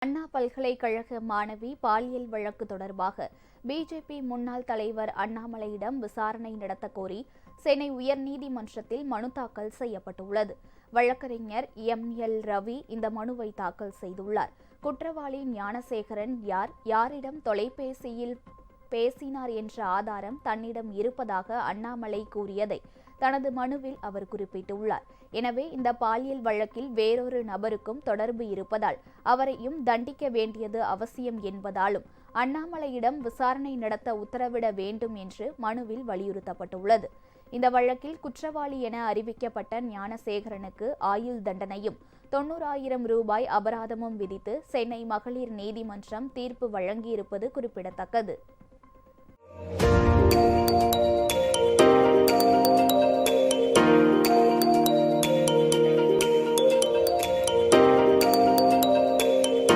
அண்ணா பல்கலைக்கழக மாணவி பாலியல் வழக்கு தொடர்பாக பிஜேபி முன்னாள் தலைவர் அண்ணாமலையிடம் விசாரணை நடத்த கோரி சென்னை உயர்நீதிமன்றத்தில் மனு தாக்கல் செய்யப்பட்டுள்ளது. வழக்கறிஞர் எம்.எல்.ரவி இந்த மனுவை தாக்கல் செய்துள்ளார். குற்றவாளி ஞானசேகரன் யாரிடம் தொலைபேசியில் பேசினார் என்ற ஆதாரம் தன்னிடம் இருப்பதாக அண்ணாமலை கூறியதை தனது மனுவில் அவர் குறிப்பிட்டுள்ளார். எனவே இந்த பாலியல் வழக்கில் வேறொரு நபருக்கும் தொடர்பு இருப்பதால் அவரையும் தண்டிக்க வேண்டியது அவசியம் என்பதாலும் அண்ணாமலையிடம் விசாரணை நடத்த உத்தரவிட வேண்டும் என்று மனுவில் வலியுறுத்தப்பட்டுள்ளது. இந்த வழக்கில் குற்றவாளி என அறிவிக்கப்பட்ட ஞானசேகரனுக்கு ஆயுள் தண்டனையும் 90,000 ரூபாய் அபராதமும் விதித்து சென்னை மகளிர் நீதிமன்றம் தீர்ப்பு வழங்கியிருப்பது குறிப்பிடத்தக்கது.